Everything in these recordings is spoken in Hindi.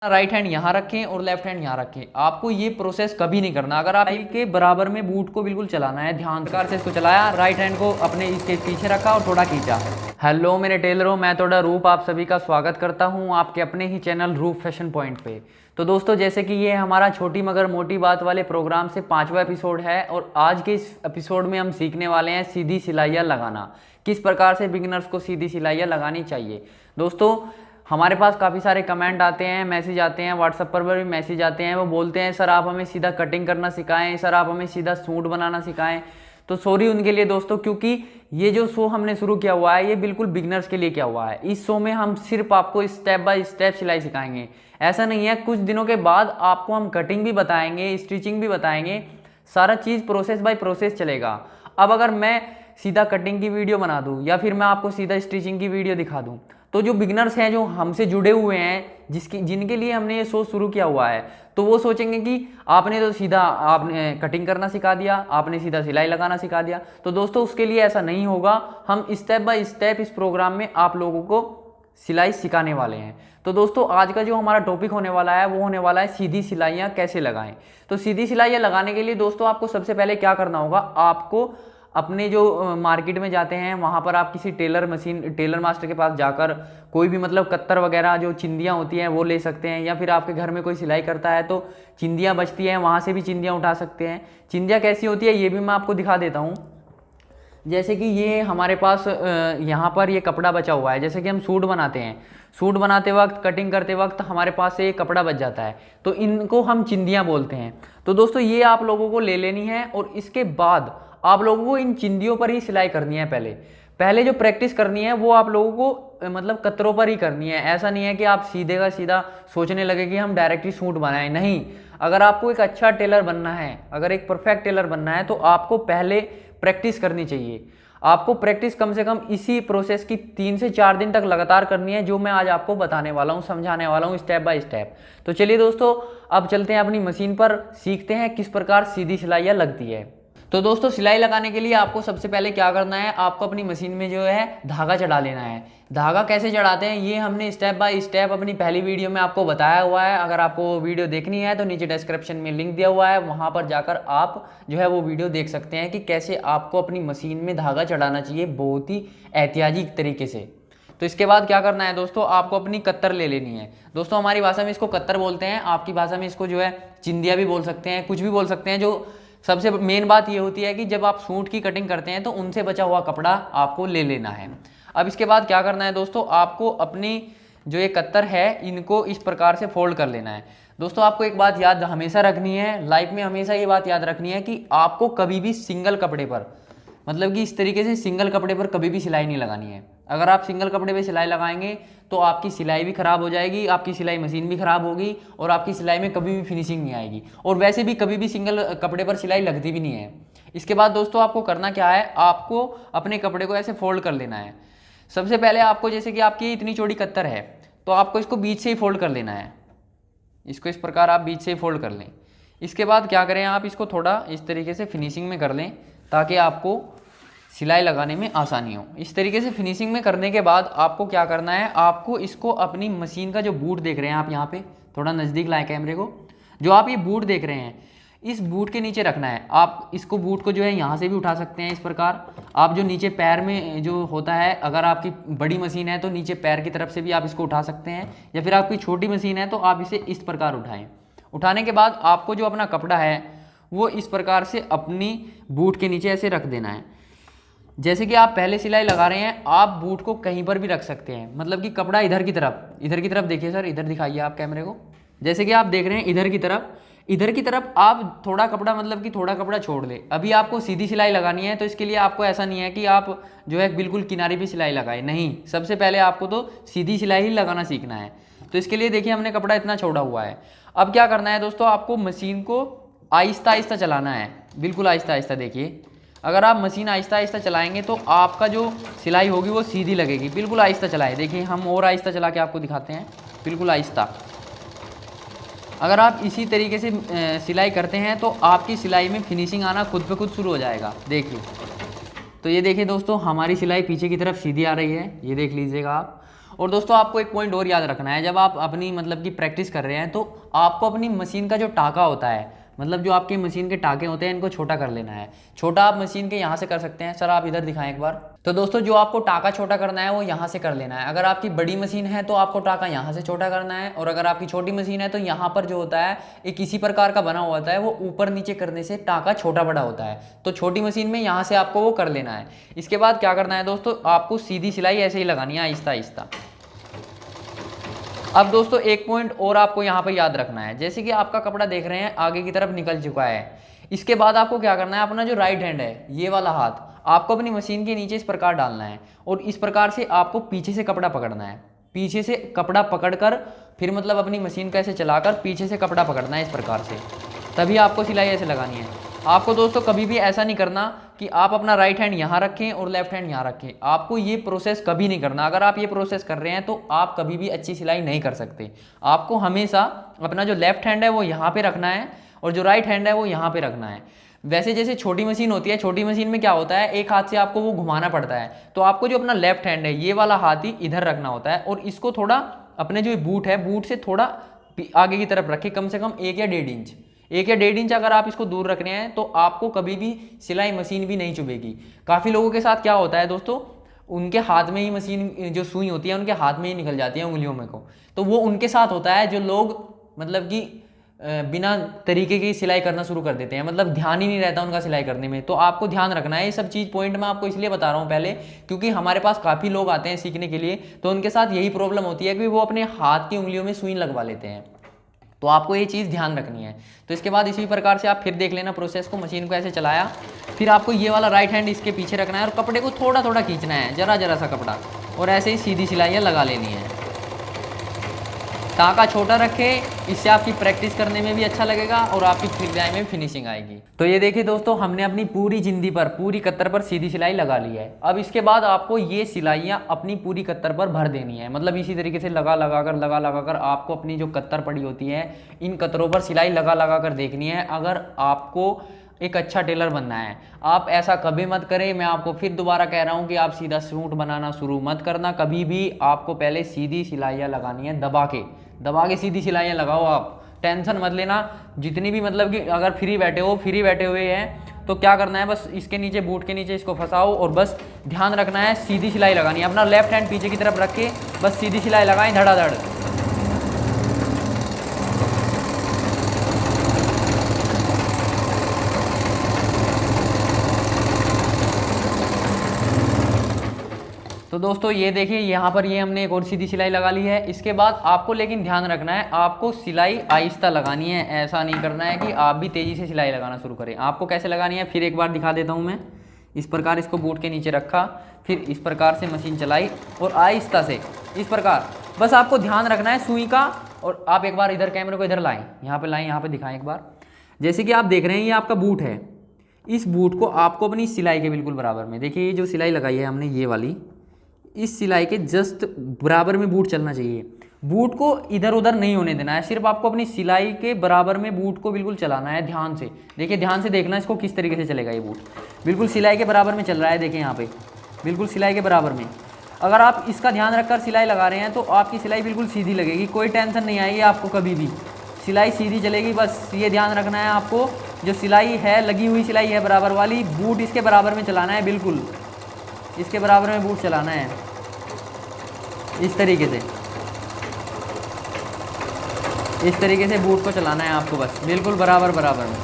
राइट हैंड यहाँ रखें और लेफ्ट हैंड यहाँ रखें। आपको ये प्रोसेस कभी नहीं करना। अगर आप के बराबर में बूट को बिल्कुल चलाना है, ध्यान प्रकार से इसको चलाया, राइट हैंड को अपने इसके पीछे रखा और थोड़ा खींचा। हेलो मेरे टेलरों, मैं थोड़ा रूप आप सभी का स्वागत करता हूँ आपके अपने ही चैनल रूप फैशन पॉइंट पे। तो दोस्तों, जैसे कि ये हमारा छोटी मगर मोटी बात वाले प्रोग्राम से 5वां एपिसोड है और आज के इस एपिसोड में हम सीखने वाले हैं सीधी सिलाइयाँ लगाना, किस प्रकार से बिगिनर्स को सीधी सिलाइयाँ लगानी चाहिए। दोस्तों, हमारे पास काफ़ी सारे कमेंट आते हैं, मैसेज आते हैं, व्हाट्सएप पर भी मैसेज आते हैं। वो बोलते हैं सर आप हमें सीधा कटिंग करना सिखाएं, सर आप हमें सीधा सूट बनाना सिखाएं। तो सॉरी उनके लिए दोस्तों, क्योंकि ये जो शो हमने शुरू किया हुआ है ये बिल्कुल बिगिनर्स के लिए किया हुआ है। इस शो में हम सिर्फ आपको स्टेप बाय स्टेप सिलाई सिखाएंगे। ऐसा नहीं है, कुछ दिनों के बाद आपको हम कटिंग भी बताएंगे, स्टिचिंग भी बताएंगे, सारा चीज़ प्रोसेस बाय प्रोसेस चलेगा। अब अगर मैं सीधा कटिंग की वीडियो बना दूँ या फिर मैं आपको सीधा स्टिचिंग की वीडियो दिखा दूँ, तो जो बिगिनर्स हैं, जो हमसे जुड़े हुए हैं, जिनके लिए हमने ये शो शुरू किया हुआ है, तो वो सोचेंगे कि आपने तो सीधा आपने कटिंग करना सिखा दिया, आपने सीधा सिलाई लगाना सिखा दिया। तो दोस्तों, उसके लिए ऐसा नहीं होगा। हम स्टेप बाय स्टेप इस प्रोग्राम में आप लोगों को सिलाई सिखाने वाले हैं। तो दोस्तों, आज का जो हमारा टॉपिक होने वाला है वो होने वाला है सीधी सिलाइयाँ कैसे लगाएं। तो सीधी सिलाइयाँ लगाने के लिए दोस्तों आपको सबसे पहले क्या करना होगा, आपको अपने जो मार्केट में जाते हैं वहाँ पर आप किसी टेलर मास्टर के पास जाकर कोई भी मतलब कत्तर वगैरह जो चिंदियाँ होती हैं वो ले सकते हैं, या फिर आपके घर में कोई सिलाई करता है तो चिंदियाँ बचती हैं, वहाँ से भी चिंदियाँ उठा सकते हैं। चिंदियाँ कैसी होती है ये भी मैं आपको दिखा देता हूँ। जैसे कि ये हमारे पास यहाँ पर ये कपड़ा बचा हुआ है, जैसे कि हम सूट बनाते हैं, सूट बनाते वक्त कटिंग करते वक्त हमारे पास से ये कपड़ा बच जाता है, तो इनको हम चिंदियाँ बोलते हैं। तो दोस्तों, ये आप लोगों को ले लेनी है और इसके बाद आप लोगों को इन चिंदियों पर ही सिलाई करनी है। पहले जो प्रैक्टिस करनी है वो आप लोगों को मतलब कतरों पर ही करनी है। ऐसा नहीं है कि आप सीधे का सीधा सोचने लगे कि हम डायरेक्टली सूट बनाएं, नहीं। अगर आपको एक अच्छा टेलर बनना है, अगर एक परफेक्ट टेलर बनना है, तो आपको पहले प्रैक्टिस करनी चाहिए। आपको प्रैक्टिस कम से कम इसी प्रोसेस की 3 से 4 दिन तक लगातार करनी है, जो मैं आज आपको बताने वाला हूँ, समझाने वाला हूँ स्टेप बाय स्टेप। तो चलिए दोस्तों, अब चलते हैं अपनी मशीन पर, सीखते हैं किस प्रकार सीधी सिलाइयाँ लगती है। तो दोस्तों, सिलाई लगाने के लिए आपको सबसे पहले क्या करना है, आपको अपनी मशीन में जो है धागा चढ़ा लेना है। धागा कैसे चढ़ाते हैं ये हमने स्टेप बाय स्टेप अपनी पहली वीडियो में आपको बताया हुआ है। अगर आपको वो वीडियो देखनी है तो नीचे डिस्क्रिप्शन में लिंक दिया हुआ है, वहाँ पर जाकर आप जो है वो वीडियो देख सकते हैं कि कैसे आपको अपनी मशीन में धागा चढ़ाना चाहिए, बहुत ही एहतियाती तरीके से। तो इसके बाद क्या करना है दोस्तों, आपको अपनी कत्तर ले लेनी है। दोस्तों, हमारी भाषा में इसको कत्तर बोलते हैं, आपकी भाषा में इसको जो है चिंदिया भी बोल सकते हैं, कुछ भी बोल सकते हैं। जो सबसे मेन बात ये होती है कि जब आप सूट की कटिंग करते हैं तो उनसे बचा हुआ कपड़ा आपको ले लेना है। अब इसके बाद क्या करना है दोस्तों, आपको अपनी जो ये कत्तर है इनको इस प्रकार से फोल्ड कर लेना है। दोस्तों, आपको एक बात याद हमेशा रखनी है, लाइफ में हमेशा ये बात याद रखनी है कि आपको कभी भी सिंगल कपड़े पर, मतलब कि इस तरीके से सिंगल कपड़े पर कभी भी सिलाई नहीं लगानी है। अगर आप सिंगल कपड़े पे सिलाई लगाएंगे तो आपकी सिलाई भी ख़राब हो जाएगी, आपकी सिलाई मशीन भी ख़राब होगी और आपकी सिलाई में कभी भी फिनिशिंग नहीं आएगी, और वैसे भी कभी भी सिंगल कपड़े पर सिलाई लगती भी नहीं है। इसके बाद दोस्तों, आपको करना क्या है, आपको अपने कपड़े को ऐसे फोल्ड कर लेना है। सबसे पहले आपको, जैसे कि आपकी इतनी चौड़ी कत्तर है तो आपको इसको बीच से ही फोल्ड कर लेना है। इसको इस प्रकार आप बीच से ही फोल्ड कर लें। इसके बाद क्या करें, आप इसको थोड़ा इस तरीके से फिनिशिंग में कर लें ताकि आपको सिलाई लगाने में आसानी हो। इस तरीके से फिनिशिंग में करने के बाद आपको क्या करना है, आपको इसको अपनी मशीन का जो बूट देख रहे हैं आप, यहाँ पे थोड़ा नज़दीक लाएं कैमरे को, जो आप ये बूट देख रहे हैं इस बूट के नीचे रखना है। आप इसको बूट को जो है यहाँ से भी उठा सकते हैं इस प्रकार। आप जो नीचे पैर में जो होता है, अगर आपकी बड़ी मशीन है तो नीचे पैर की तरफ से भी आप इसको उठा सकते हैं, या फिर आपकी छोटी मशीन है तो आप इसे इस प्रकार उठाएँ। उठाने के बाद आपको जो अपना कपड़ा है वो इस प्रकार से अपनी बूट के नीचे ऐसे रख देना है। जैसे कि आप पहले सिलाई लगा रहे हैं, आप बूट को कहीं पर भी रख सकते हैं, मतलब कि कपड़ा इधर की तरफ देखिए सर, इधर दिखाइए आप कैमरे को। जैसे कि आप देख रहे हैं इधर की तरफ आप थोड़ा कपड़ा, मतलब कि थोड़ा कपड़ा छोड़ ले। अभी आपको सीधी सिलाई लगानी है तो इसके लिए आपको ऐसा नहीं है कि आप जो है बिल्कुल किनारे पे सिलाई लगाए, नहीं। सबसे पहले आपको तो सीधी सिलाई ही लगाना सीखना है। तो इसके लिए देखिए हमने कपड़ा इतना छोड़ा हुआ है। अब क्या करना है दोस्तों, आपको मशीन को आहिस्ता आहिस्ता चलाना है, बिल्कुल आहिस्ता आहिस्ता। देखिए, अगर आप मशीन आहिस्ता आहिस्ता चलाएंगे तो आपका जो सिलाई होगी वो सीधी लगेगी। बिल्कुल आहिस्ता चलाएं। देखिए, हम और आहिस्ता चला के आपको दिखाते हैं, बिल्कुल आहिस्ता। अगर आप इसी तरीके से सिलाई करते हैं तो आपकी सिलाई में फिनिशिंग आना खुद पे खुद शुरू हो जाएगा। देखिए, तो ये देखिए दोस्तों, हमारी सिलाई पीछे की तरफ सीधी आ रही है, ये देख लीजिएगा आप। और दोस्तों आपको एक पॉइंट और याद रखना है, जब आप अपनी मतलब की प्रैक्टिस कर रहे हैं तो आपको अपनी मशीन का जो टाका होता है, मतलब जो आपकी मशीन के टाके होते हैं, इनको छोटा कर लेना है। छोटा आप मशीन के यहाँ से कर सकते हैं। सर आप इधर दिखाएं एक बार। तो दोस्तों जो आपको टाका छोटा करना है वो यहाँ से कर लेना है। अगर आपकी बड़ी मशीन है तो आपको टाका यहाँ से छोटा करना है, और अगर आपकी छोटी मशीन है तो यहाँ पर जो होता है एक इसी प्रकार का बना हुआ होता है, वो ऊपर नीचे करने से टाका छोटा बड़ा होता है। तो छोटी मशीन में यहाँ से आपको वो कर लेना है। इसके बाद क्या करना है दोस्तों, आपको सीधी सिलाई ऐसे ही लगानी है, आहिस्ता आहिस्ता। अब दोस्तों एक पॉइंट और आपको यहाँ पर याद रखना है, जैसे कि आपका कपड़ा देख रहे हैं आगे की तरफ निकल चुका है। इसके बाद आपको क्या करना है, अपना जो राइट हैंड है, ये वाला हाथ आपको अपनी मशीन के नीचे इस प्रकार डालना है, और इस प्रकार से आपको पीछे से कपड़ा पकड़ना है। पीछे से कपड़ा पकड़कर फिर मतलब अपनी मशीन को ऐसे चलाकर पीछे से कपड़ा पकड़ना है इस प्रकार से, तभी आपको सिलाई ऐसे लगानी है। आपको दोस्तों कभी भी ऐसा नहीं करना कि आप अपना राइट हैंड यहाँ रखें और लेफ्ट हैंड यहाँ रखें। आपको ये प्रोसेस कभी नहीं करना। अगर आप ये प्रोसेस कर रहे हैं तो आप कभी भी अच्छी सिलाई नहीं कर सकते। आपको हमेशा अपना जो लेफ्ट हैंड है वो यहाँ पे रखना है, और जो राइट हैंड है वो यहाँ पे रखना है। वैसे जैसे छोटी मशीन होती है, छोटी मशीन में क्या होता है, एक हाथ से आपको वो घुमाना पड़ता है, तो आपको जो अपना लेफ्ट हैंड है ये वाला हाथ ही इधर रखना होता है, और इसको थोड़ा अपने जो बूट है, बूट से थोड़ा आगे की तरफ रखें, कम से कम 1 या 1.5 इंच। 1 या 1.5 इंच अगर आप इसको दूर रख रहे हैं तो आपको कभी भी सिलाई मशीन भी नहीं चुभेगी। काफ़ी लोगों के साथ क्या होता है दोस्तों, उनके हाथ में ही मशीन जो सुई होती है उनके हाथ में ही निकल जाती है उंगलियों में को। तो वो उनके साथ होता है जो लोग मतलब कि बिना तरीके की सिलाई करना शुरू कर देते हैं, मतलब ध्यान ही नहीं रहता उनका सिलाई करने में। तो आपको ध्यान रखना है ये सब चीज़। पॉइंट मैं आपको इसलिए बता रहा हूँ पहले, क्योंकि हमारे पास काफ़ी लोग आते हैं सीखने के लिए, तो उनके साथ यही प्रॉब्लम होती है कि वो अपने हाथ की उंगलियों में सुई लगवा लेते हैं। तो आपको ये चीज़ ध्यान रखनी है। तो इसके बाद इसी प्रकार से आप फिर देख लेना प्रोसेस को। मशीन को ऐसे चलाया, फिर आपको ये वाला राइट हैंड इसके पीछे रखना है और कपड़े को थोड़ा थोड़ा खींचना है, जरा जरा सा कपड़ा, और ऐसे ही सीधी सिलाइयाँ लगा लेनी है। टाका छोटा रखें, इससे आपकी प्रैक्टिस करने में भी अच्छा लगेगा और आपकी सिलाई में फिनिशिंग आएगी। तो ये देखिए दोस्तों, हमने अपनी पूरी जिंदी पर, पूरी कत्तर पर सीधी सिलाई लगा ली है। अब इसके बाद आपको ये सिलाइयाँ अपनी पूरी कत्तर पर भर देनी है। मतलब इसी तरीके से लगा लगा कर आपको अपनी जो कत्तर पड़ी होती है, इन कतरों पर सिलाई लगा लगा कर देखनी है। अगर आपको एक अच्छा टेलर बनना है, आप ऐसा कभी मत करें। मैं आपको फिर दोबारा कह रहा हूँ कि आप सीधा सूट बनाना शुरू मत करना। कभी भी आपको पहले सीधी सिलाइयाँ लगानी है, दबा के सीधी सिलाइयाँ लगाओ। आप टेंशन मत लेना। जितनी भी मतलब कि अगर फ्री बैठे हुए हैं तो क्या करना है, बस इसके नीचे, बूट के नीचे इसको फंसाओ और बस ध्यान रखना है सीधी सिलाई लगानी है। अपना लेफ्ट हैंड पीछे की तरफ रख के बस सीधी सिलाई लगाएं, धड़ाधड़। तो दोस्तों ये देखिए, यहाँ पर ये हमने एक और सीधी सिलाई लगा ली है। इसके बाद आपको लेकिन ध्यान रखना है, आपको सिलाई आहिस्ता लगानी है। ऐसा नहीं करना है कि आप भी तेज़ी से सिलाई लगाना शुरू करें। आपको कैसे लगानी है फिर एक बार दिखा देता हूँ मैं। इस प्रकार इसको बूट के नीचे रखा, फिर इस प्रकार से मशीन चलाई और आहिस्ता से इस प्रकार, बस आपको ध्यान रखना है सुई का। और आप एक बार इधर कैमरे को इधर लाएँ, यहाँ पर लाएँ, यहाँ पर दिखाएँ एक बार। जैसे कि आप देख रहे हैं ये आपका बूट है, इस बूट को आपको अपनी सिलाई के बिल्कुल बराबर में, देखिए ये जो सिलाई लगाई है हमने ये वाली, इस सिलाई के जस्ट बराबर में बूट चलना चाहिए। बूट को इधर उधर नहीं होने देना है, सिर्फ आपको अपनी सिलाई के बराबर में बूट को बिल्कुल चलाना है। ध्यान से देखिए, ध्यान से देखना इसको किस तरीके से चलेगा। ये बूट बिल्कुल सिलाई के बराबर में चल रहा है, देखिए यहाँ पे बिल्कुल सिलाई के बराबर में। अगर आप इसका ध्यान रखकर सिलाई लगा रहे हैं तो आपकी सिलाई बिल्कुल सीधी लगेगी, कोई टेंशन नहीं आएगी आपको, कभी भी सिलाई सीधी चलेगी। बस ये ध्यान रखना है आपको, जो सिलाई है लगी हुई सिलाई है बराबर वाली, बूट इसके बराबर में चलाना है, बिल्कुल इसके बराबर में बूट चलाना है, इस तरीके से बूट को चलाना है आपको, बस बिल्कुल बराबर में।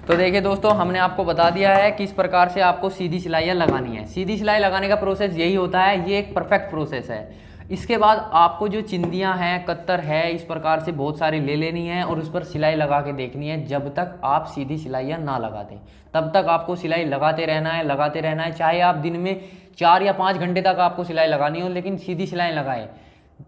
तो देखिए दोस्तों, हमने आपको बता दिया है किस प्रकार से आपको सीधी सिलाइयाँ लगानी है। सीधी सिलाई लगाने का प्रोसेस यही होता है, ये एक परफेक्ट प्रोसेस है। इसके बाद आपको जो चिंदियाँ हैं, कत्तर है, इस प्रकार से बहुत सारी ले लेनी है और उस पर सिलाई लगा के देखनी है। जब तक आप सीधी सिलाइयाँ ना लगा दें तब तक आपको सिलाई लगाते रहना है। चाहे आप दिन में 4 या 5 घंटे तक आपको सिलाई लगानी हो, लेकिन सीधी सिलाई लगाएं।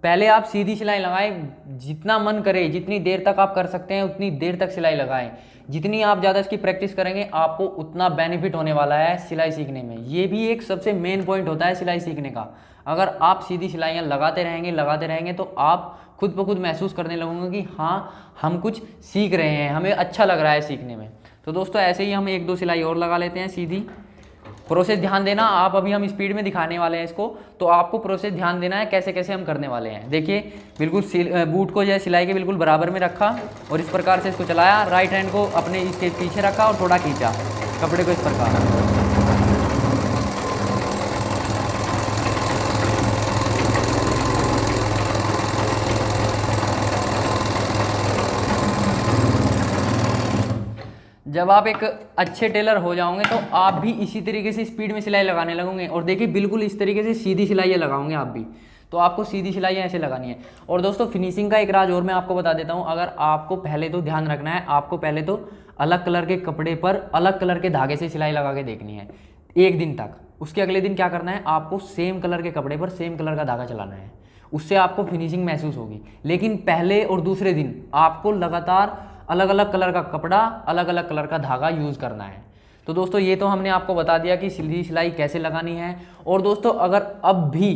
पहले आप सीधी सिलाई लगाएं, जितना मन करे, जितनी देर तक आप कर सकते हैं उतनी देर तक सिलाई लगाएं। जितनी आप ज़्यादा इसकी प्रैक्टिस करेंगे आपको उतना बेनिफिट होने वाला है सिलाई सीखने में। ये भी एक सबसे मेन पॉइंट होता है सिलाई सीखने का। अगर आप सीधी सिलाइयाँ लगाते रहेंगे तो आप खुद ब खुद महसूस करने लगोगे कि हाँ, हम कुछ सीख रहे हैं, हमें अच्छा लग रहा है सीखने में। तो दोस्तों ऐसे ही हम 1-2 सिलाई और लगा लेते हैं सीधी, प्रोसेस ध्यान देना आप, अभी हम स्पीड में दिखाने वाले हैं इसको, तो आपको प्रोसेस ध्यान देना है कैसे कैसे हम करने वाले हैं। देखिए बिल्कुल बूट को जो है सिलाई के बिल्कुल बराबर में रखा और इस प्रकार से इसको चलाया, राइट हैंड को अपने इसके पीछे रखा और थोड़ा खींचा कपड़े को इस प्रकार। जब आप एक अच्छे टेलर हो जाओगे तो आप भी इसी तरीके से स्पीड में सिलाई लगाने लगोगे। और देखिए बिल्कुल इस तरीके से सीधी सिलाइयाँ लगाओगे आप भी, तो आपको सीधी सिलाइयाँ ऐसे लगानी है। और दोस्तों फिनिशिंग का एक राज और मैं आपको बता देता हूँ। अगर आपको पहले तो ध्यान रखना है, आपको पहले तो अलग कलर के कपड़े पर अलग कलर के धागे से सिलाई लगा के देखनी है एक दिन तक। उसके अगले दिन क्या करना है, आपको सेम कलर के कपड़े पर सेम कलर का धागा चलाना है, उससे आपको फिनिशिंग महसूस होगी। लेकिन पहले और दूसरे दिन आपको लगातार अलग अलग कलर का कपड़ा, अलग अलग कलर का धागा यूज़ करना है। तो दोस्तों ये तो हमने आपको बता दिया कि सीधी सिलाई कैसे लगानी है। और दोस्तों अगर अब भी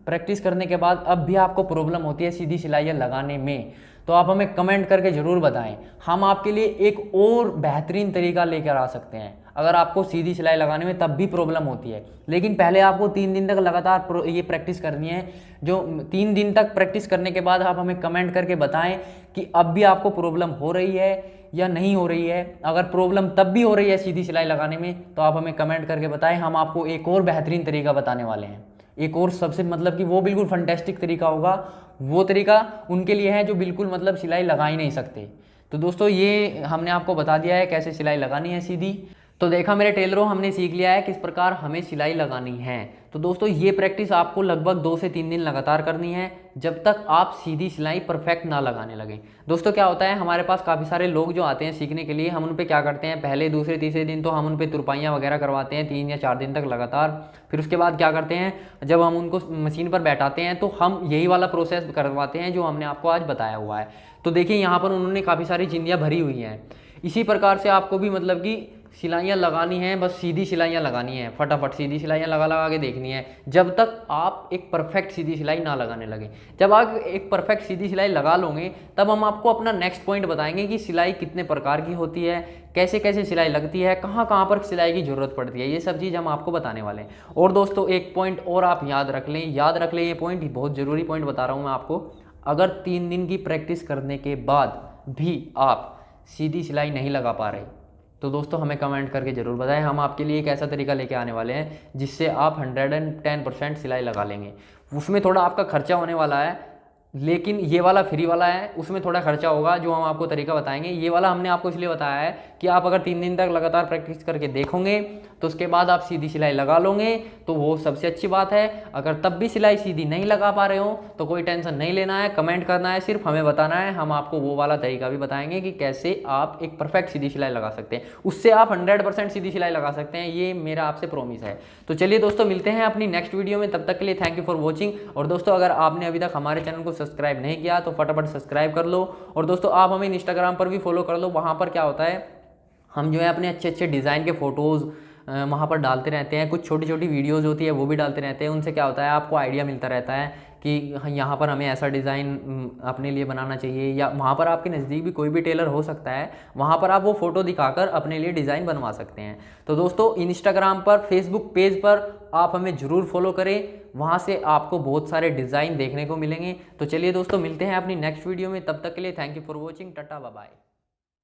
प्रैक्टिस करने के बाद अब भी आपको प्रॉब्लम होती है सीधी सिलाइयाँ लगाने में, तो आप हमें कमेंट करके ज़रूर बताएं। हम आपके लिए एक और बेहतरीन तरीका लेकर आ सकते हैं। अगर आपको सीधी सिलाई लगाने में तब भी प्रॉब्लम होती है, लेकिन पहले आपको 3 दिन तक लगातार ये प्रैक्टिस करनी है। जो 3 दिन तक प्रैक्टिस करने के बाद आप हमें कमेंट करके बताएं कि अब भी आपको प्रॉब्लम हो रही है या नहीं हो रही है। अगर प्रॉब्लम तब भी हो रही है सीधी सिलाई लगाने में तो आप हमें कमेंट करके बताएं। हम आपको एक और बेहतरीन तरीका बताने वाले हैं, एक और सबसे मतलब कि वो बिल्कुल फंटेस्टिक तरीका होगा। वो तरीका उनके लिए है जो बिल्कुल मतलब सिलाई लगा ही नहीं सकते। तो दोस्तों ये हमने आपको बता दिया है कैसे सिलाई लगानी है सीधी। तो देखा मेरे टेलरों, हमने सीख लिया है किस प्रकार हमें सिलाई लगानी है। तो दोस्तों ये प्रैक्टिस आपको लगभग 2 से 3 दिन लगातार करनी है, जब तक आप सीधी सिलाई परफेक्ट ना लगाने लगें। दोस्तों क्या होता है, हमारे पास काफ़ी सारे लोग जो आते हैं सीखने के लिए, हम उन पे क्या करते हैं, पहले दूसरे तीसरे दिन तो हम उन पे तुरपाइयाँ वगैरह करवाते हैं 3 या 4 दिन तक लगातार। फिर उसके बाद क्या करते हैं, जब हम उनको मशीन पर बैठाते हैं तो हम यही वाला प्रोसेस करवाते हैं जो हमने आपको आज बताया हुआ है। तो देखिए यहाँ पर उन्होंने काफ़ी सारी चिंदियाँ भरी हुई हैं। इसी प्रकार से आपको भी मतलब कि सिलाइयाँ लगानी हैं, बस सीधी सिलाइयाँ लगानी है, फटाफट सीधी सिलाइयाँ लगा लगा के देखनी है, जब तक आप एक परफेक्ट सीधी सिलाई ना लगाने लगे। जब आप एक परफेक्ट सीधी सिलाई लगा लोगे तब हम आपको अपना नेक्स्ट पॉइंट बताएंगे कि सिलाई कितने प्रकार की होती है, कैसे कैसे सिलाई लगती है, कहाँ कहाँ पर सिलाई की ज़रूरत पड़ती है, ये सब चीज़ हम आपको बताने वाले हैं। और दोस्तों एक पॉइंट और आप याद रख लें, ये पॉइंट बहुत ज़रूरी पॉइंट बता रहा हूँ मैं आपको। अगर 3 दिन की प्रैक्टिस करने के बाद भी आप सीधी सिलाई नहीं लगा पा रहे तो दोस्तों हमें कमेंट करके ज़रूर बताएं। हम आपके लिए एक ऐसा तरीका लेके आने वाले हैं जिससे आप 110% सिलाई लगा लेंगे। उसमें थोड़ा आपका खर्चा होने वाला है, लेकिन ये वाला फ्री वाला है, उसमें थोड़ा खर्चा होगा जो हम आपको तरीका बताएंगे। ये वाला हमने आपको इसलिए बताया है कि आप अगर 3 दिन तक लगातार प्रैक्टिस करके देखोगे तो उसके बाद आप सीधी सिलाई लगा लोगे तो वो सबसे अच्छी बात है। अगर तब भी सिलाई सीधी नहीं लगा पा रहे हो तो कोई टेंशन नहीं लेना है, कमेंट करना है, सिर्फ हमें बताना है। हम आपको वो वाला तरीका भी बताएंगे कि कैसे आप एक परफेक्ट सीधी सिलाई लगा सकते हैं, उससे आप 100% सीधी सिलाई लगा सकते हैं। ये मेरा आपसे प्रॉमिस है। तो चलिए दोस्तों मिलते हैं अपनी नेक्स्ट वीडियो में, तब तक के लिए थैंक यू फॉर वॉचिंग। और दोस्तों अगर आपने अभी तक हमारे चैनल को सब्सक्राइब नहीं किया तो फटाफट सब्सक्राइब कर लो। और दोस्तों आप हमें इंस्टाग्राम पर भी फॉलो कर लो। वहाँ पर क्या होता है, हम जो है अपने अच्छे अच्छे डिज़ाइन के फ़ोटोज़ वहाँ पर डालते रहते हैं, कुछ छोटी छोटी वीडियोज़ होती है वो भी डालते रहते हैं। उनसे क्या होता है, आपको आइडिया मिलता रहता है कि यहाँ पर हमें ऐसा डिज़ाइन अपने लिए बनाना चाहिए, या वहाँ पर आपके नज़दीक भी कोई भी टेलर हो सकता है, वहाँ पर आप वो फ़ोटो दिखाकर अपने लिए डिज़ाइन बनवा सकते हैं। तो दोस्तों इंस्टाग्राम पर, फेसबुक पेज पर आप हमें ज़रूर फॉलो करें, वहाँ से आपको बहुत सारे डिज़ाइन देखने को मिलेंगे। तो चलिए दोस्तों मिलते हैं अपनी नेक्स्ट वीडियो में, तब तक के लिए thank you for watching, tata bye bye.